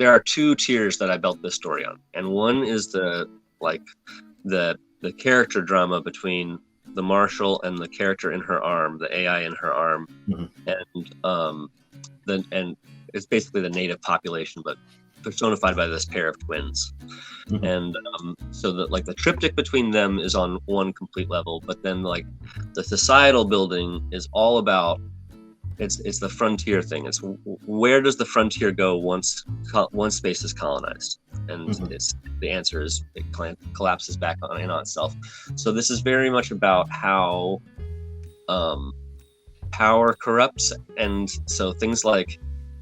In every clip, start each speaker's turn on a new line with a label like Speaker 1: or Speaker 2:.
Speaker 1: there are two tiers that I built this story on, and one is the character drama between the Marshal and the character in her arm, the AI in her arm, and it's basically the native population, but personified by this pair of twins. And so the triptych between them is on one complete level, but then like the societal building is all about it's the frontier thing. It's where does the frontier go once space is colonized, and the answer is it collapses back on itself. So this is very much about how power corrupts, and so things like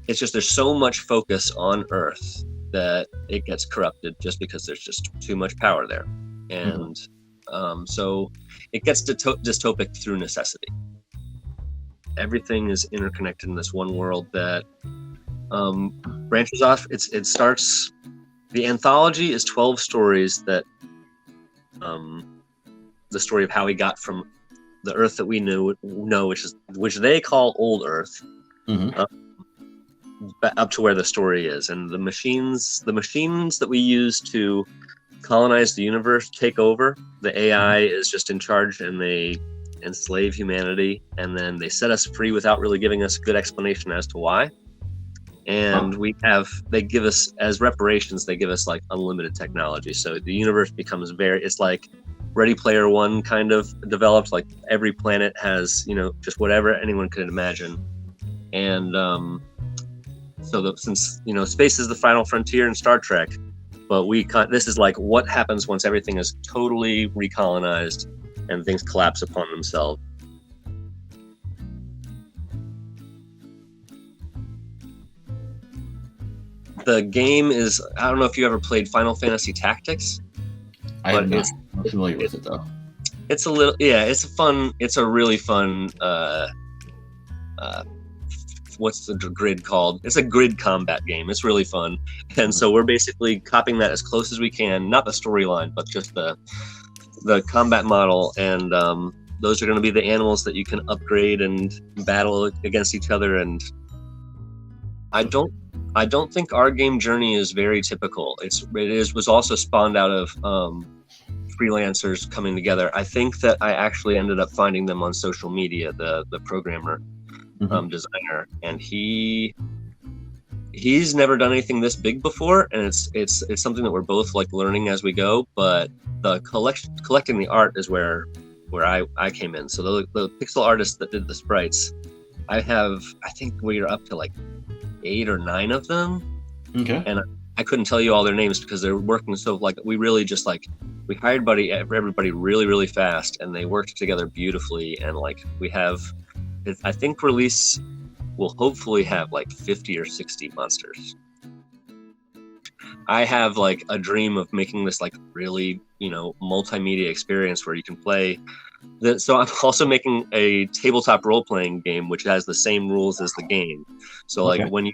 Speaker 1: it's just there's so much focus on Earth that it gets corrupted just because there's just too much power there, and so it gets dystopic through necessity. Everything is interconnected in this one world that branches off. It starts. The anthology is 12 stories that the story of how we got from the Earth that we know, which they call Old Earth, up to where the story is, and the machines that we use to colonize the universe take over. The AI is just in charge, and they enslave humanity, and then they set us free without really giving us a good explanation as to why. And they give us, as reparations, they give us like unlimited technology. So the universe becomes it's like Ready Player One kind of developed. Like every planet has, just whatever anyone could imagine. And since space is the final frontier in Star Trek, but this is like what happens once everything is totally recolonized and things collapse upon themselves. The game is, I don't know if you ever played Final Fantasy Tactics.
Speaker 2: I am not familiar with it though.
Speaker 1: It's it's a really fun, what's the grid called? It's a grid combat game. It's really fun. And so we're basically copying that as close as we can, not the storyline, but just the combat model. And those are going to be the animals that you can upgrade and battle against each other. And I don't think our game journey is very typical. Was also spawned out of freelancers coming together. I think that I actually ended up finding them on social media, the programmer, designer, and he's never done anything this big before, and it's something that we're both like learning as we go. But the collecting the art is where I came in. So the pixel artists that did the sprites, I think we're up to like 8 or 9 of them. Okay. And I couldn't tell you all their names because they're working so like we really just like we hired everybody really, really fast, and they worked together beautifully. And like I think release will hopefully have like 50 or 60 monsters. I have like a dream of making this like really, multimedia experience where you can play. So I'm also making a tabletop role-playing game which has the same rules as the game. So like when you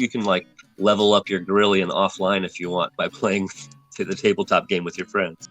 Speaker 1: can like level up your Guerrillian offline if you want by playing the tabletop game with your friends.